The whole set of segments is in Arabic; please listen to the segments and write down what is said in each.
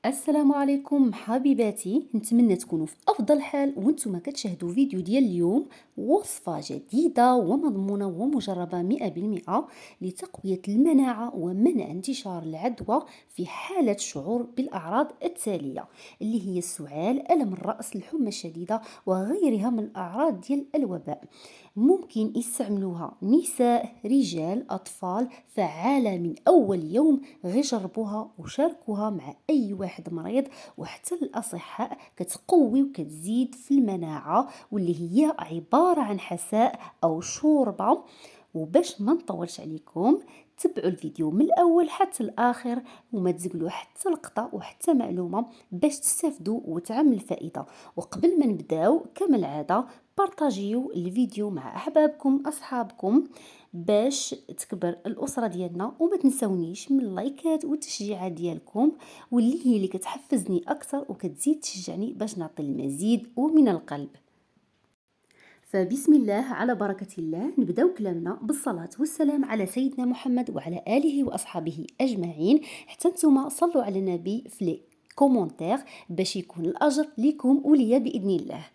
السلام عليكم حبيباتي، نتمنى تكونوا في افضل حال وانتم كتشاهدوا فيديو ديال اليوم. وصفه جديده ومضمونه ومجربه 100% لتقويه المناعه ومنع انتشار العدوى في حاله الشعور بالاعراض التاليه، اللي هي السعال، الم الراس، الحمى الشديده وغيرها من الاعراض ديال الوباء. ممكن يستعملوها نساء، رجال، أطفال، فعالة من أول يوم. غير جربوها وشاركوها مع أي واحد مريض، وحتى الأصحاء. كتقوي وكتزيد في المناعة، واللي هي عبارة عن حساء أو شوربة. وباش ما نطولش عليكم، تبعوا الفيديو من الأول حتى الآخر وما تزقلوا حتى لقطة وحتى معلومة باش تستافدوا وتعم الفائدة. وقبل ما نبداو كما العادة، بارطاجيو الفيديو مع أحبابكم أصحابكم باش تكبر الأسرة ديالنا. وما تنسونيش من اللايكات والتشجيعات ديالكم، واللي هي اللي كتحفزني أكثر وكتزيد تشجعني باش نعطي المزيد ومن القلب. فبسم الله على بركة الله، نبداو كلامنا بالصلاة والسلام على سيدنا محمد وعلى آله وأصحابه أجمعين. حتى نتوما صلوا على النبي في لي كومونتير باش يكون الأجر لكم وليا بإذن الله.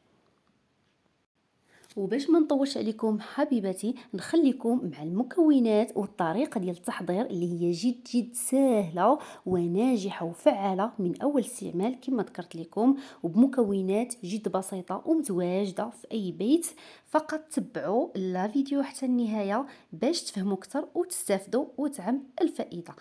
وباش ما نطولش عليكم حبيباتي، نخليكم مع المكونات والطريقه ديال التحضير اللي هي جد جد سهله وناجحه وفعاله من اول استعمال كما ذكرت لكم، وبمكونات جد بسيطه ومتواجده في اي بيت. فقط تبعوا الفيديو حتى النهايه باش تفهموا اكثر وتستافدوا وتعم الفائده.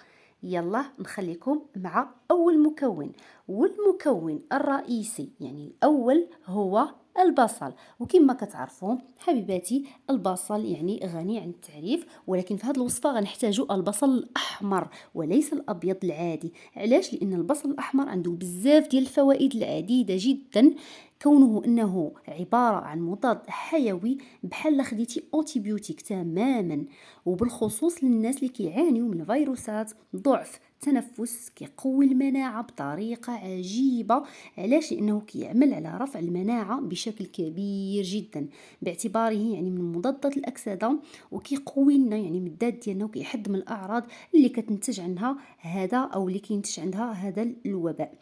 يلا نخليكم مع اول مكون، والمكون الرئيسي يعني الاول هو البصل. وكما كتعرفوا حبيباتي، البصل يعني غني عن التعريف، ولكن في هذه الوصفه غنحتاجوا البصل الاحمر وليس الابيض العادي. علاش؟ لان البصل الاحمر عنده بزاف ديال الفوائد العديده جدا، كونه انه عباره عن مضاد حيوي بحال خديتي انتيبيوتيك تماما، وبالخصوص للناس اللي كيعانيوا من فيروسات، ضعف تنفس. كيقوي المناعه بطريقه عجيبه. علاش؟ لانه كيعمل على رفع المناعه بشكل كبير جدا، باعتباره يعني من مضادات الاكسده، وكيقوي لنا يعني من الذات ديالنا، وكيحد من الاعراض اللي كتنتج عنها هذا او اللي كينتج عندها هذا الوباء.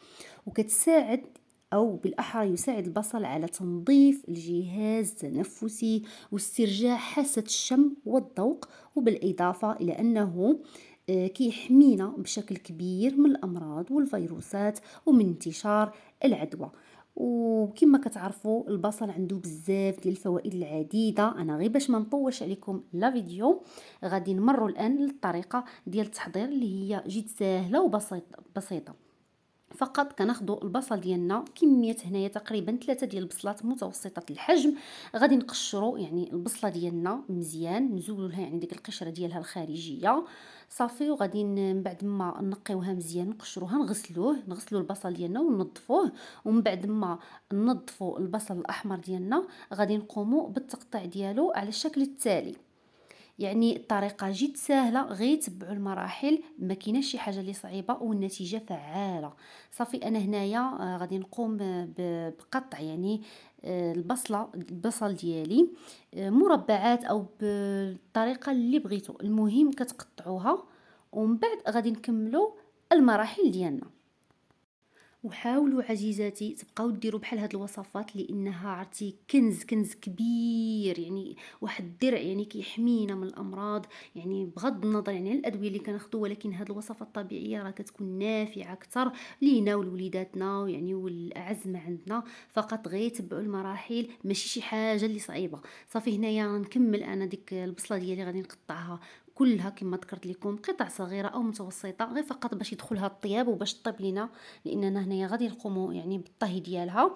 وكتساعد أو بالأحرى يساعد البصل على تنظيف الجهاز التنفسي واسترجاع حاسة الشم والذوق، وبالإضافة إلى أنه كيحمينا بشكل كبير من الأمراض والفيروسات ومن انتشار العدوى. وكما كتعرفوا البصل عنده بزاف ديال الفوائد العديده. انا غير باش ما نطولش عليكم لا فيديو، غادي نمروا الان للطريقه ديال التحضير اللي هي جد سهله وبسيطه. فقط كناخذوا البصل ديالنا كميه، هنايا تقريبا 3 ديال البصلات متوسطه الحجم. غادي نقشروا يعني البصله ديالنا مزيان، نزولوا لها يعني ديك القشره ديالها الخارجيه صافي. وغادي من بعد ما نقيوها مزيان نقشروها، نغسلوا البصل ديالنا وننظفوه. ومن بعد ما ننظفوا البصل الاحمر ديالنا، غادي نقوموا بالتقطيع ديالو على الشكل التالي. يعني الطريقه جد سهله، غير تبعوا المراحل، ما كايناش شي حاجه اللي صعيبه والنتيجه فعاله. صافي انا هنايا غادي نقوم بقطع يعني البصل ديالي مربعات او بالطريقه اللي بغيتو، المهم كتقطعوها. ومن بعد غادي نكملوا المراحل ديالنا. وحاولوا عزيزاتي تبقاو ديروا بحال هاد الوصفات، لانها عرفتي كنز كبير، يعني واحد الدرع يعني كيحمينا من الامراض. يعني بغض النظر يعني عن الادويه اللي كناخذوا، ولكن هاد الوصفات الطبيعيه راه كتكون نافعه اكثر لينا ولوليداتنا يعني والاعز ما عندنا. فقط غير تبعوا المراحل، ماشي شي حاجه اللي صعيبه. صافي هنايا نكمل انا ديك البصله ديالي، غادي نقطعها كلها كما ذكرت لكم قطع صغيره او متوسطه، غير فقط باش يدخلها الطياب وباش طيب لينا، لاننا هنايا غادي نقوموا يعني بالطهي ديالها.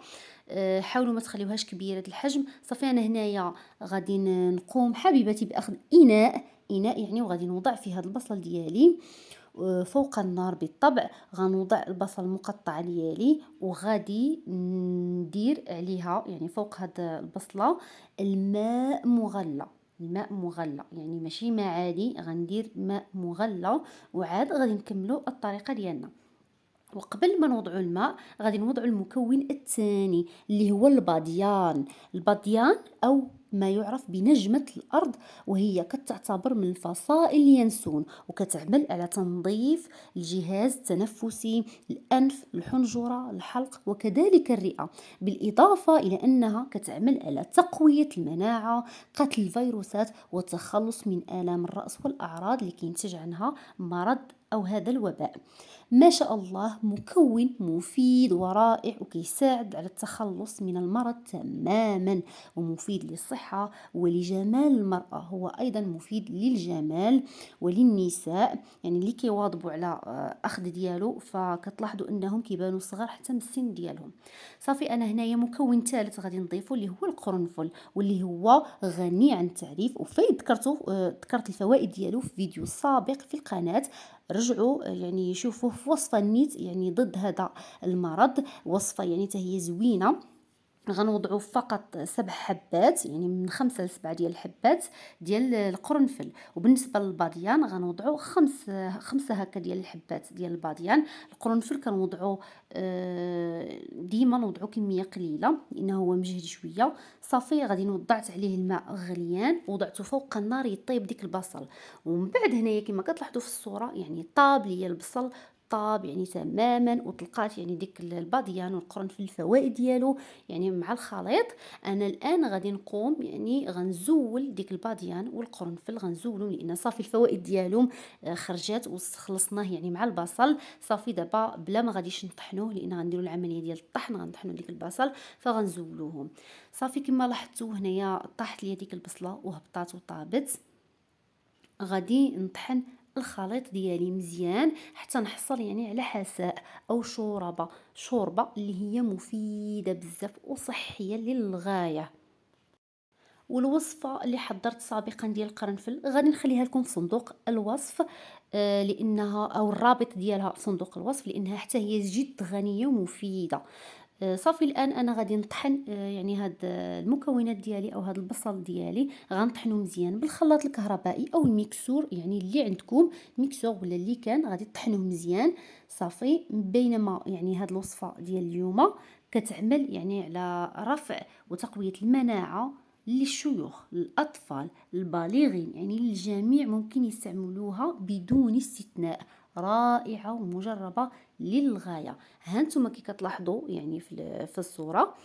حاولوا ما تخليوهاش كبيره الحجم. صافي انا هنايا غادي نقوم حبيبتي باخذ اناء يعني، وغادي نوضع فيه هذا البصل ديالي فوق النار. بالطبع غنوضع البصل المقطع ديالي، وغادي ندير عليها يعني فوق هذا البصله الماء مغلى يعني ماشي ماء عادي، غندير ماء مغلى. وعاد غادي نكملوا الطريقه ديالنا. وقبل ما نوضعوا الماء غادي نوضعوا المكون الثاني اللي هو الباديان او ما يعرف بنجمة الأرض، وهي كتعتبر من الفصائل اليانسون، وكتعمل على تنظيف الجهاز التنفسي، الأنف، الحنجرة، الحلق، وكذلك الرئة، بالإضافة إلى أنها كتعمل على تقوية المناعة، قتل الفيروسات، والتخلص من آلام الرأس والأعراض اللي كينتج عنها مرض أو هذا الوباء. ما شاء الله مكون مفيد ورائع، وكيساعد على التخلص من المرض تماما، ومفيد للصحة ولجمال المرأة. هو أيضا مفيد للجمال وللنساء، يعني اللي كيواظبوا على أخذ ديالو فكتلاحظوا أنهم كيبانوا صغار حتى من السن ديالهم. صافي، أنا هنايا مكون ثالث غادي نضيفه اللي هو القرنفل، واللي هو غني عن التعريف، وفايد ذكرت الفوائد ديالو في فيديو سابق في القناة. رجعوا يعني شوفوه في وصفة نيت يعني ضد هذا المرض، وصفة يعني هي زوينة. غنوضعوا فقط 7 حبات، يعني من 5 ل7 ديال الحبات ديال القرنفل. وبالنسبه للباديان غنوضعوا خمسة هكا ديال الحبات ديال الباديان. القرنفل كنوضعوا ديما نوضعوا كميه قليله لانه هو مجهد شويه. صافي، غادي وضعت عليه الماء غليان، وضعته فوق النار يطيب ديك البصل. ومن بعد هنايا كما كتلاحظوا في الصوره يعني طاب ليا البصل، طاب يعني تماما، وطلقات يعني ديك الباديان والقرنفل الفوائد ديالو يعني مع الخليط. انا الان غادي نقوم يعني غنزول ديك الباديان والقرنفل، غنزولهم لان صافي الفوائد ديالهم خرجات وخلصناه يعني مع البصل. صافي دابا بلا ما غاديش نطحنوه لان غنديروا العمليه ديال الطحن، غنطحنوا ديك البصل فغنزولوهم. صافي كما لاحظتوا هنايا طاحت ليا ديك البصله وهبطات وطابت. غادي نطحن الخليط ديالي مزيان حتى نحصل يعني على حساء او شوربه اللي هي مفيده بزاف وصحيه للغايه. والوصفه اللي حضرت سابقا ديال القرنفل غادي نخليها لكم في صندوق الوصف، لانها او الرابط ديالها في صندوق الوصف، لانها حتى هي جد غنيه ومفيده. صافي، الان انا غادي نطحن يعني هاد المكونات ديالي او هاد البصل ديالي غنطحنو مزيان بالخلاط الكهربائي او الميكسور، يعني اللي عندكم ميكسور ولا اللي كان غادي تطحنوه مزيان. صافي، بينما يعني هاد الوصفه ديال اليوم كتعمل يعني على رفع وتقويه المناعه للشيوخ، للأطفال، البالغين، يعني للجميع ممكن يستعملوها بدون استثناء. رائعة ومجربة للغاية. هانتوما كي كتلاحظوا يعني في الصورة،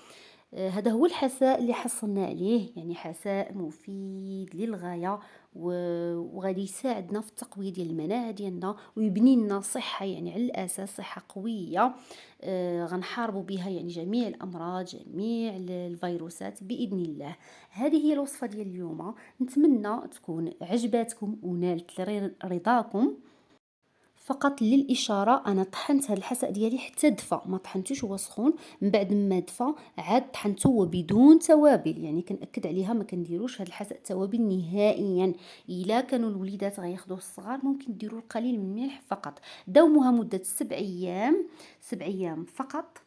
هذا هو الحساء اللي حصلنا عليه، يعني حساء مفيد للغاية، وغادي يساعدنا في التقوية ديال المناعة ديالنا ويبني لنا صحة يعني على الأساس صحة قوية. غنحاربوا بها يعني جميع الأمراض، جميع الفيروسات بإذن الله. هذه هي الوصفة ديال اليوم، نتمنى تكون عجباتكم ونالت رضاكم. فقط للاشاره، انا طحنت هذا الحساء ديالي حتى دفى، ما طحنتوش هو سخون. من بعد ما دفى عاد طحنته هو بدون توابل، يعني كنأكد عليها ما كنديروش هذا الحساء توابل نهائيا. الا كانوا الوليدات غياخذوه الصغار ممكن ديروا القليل من الملح فقط. داوموها مده 7 ايام، 7 ايام فقط.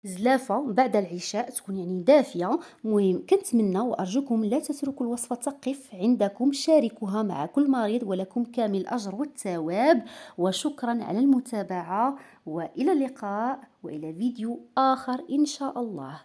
زلافة بعد العشاء تكون يعني دافية. مهم كنتمنى وأرجوكم لا تتركوا الوصفة تقف عندكم، شاركوها مع كل مريض ولكم كامل الأجر والثواب. وشكرا على المتابعة، وإلى اللقاء وإلى فيديو آخر إن شاء الله.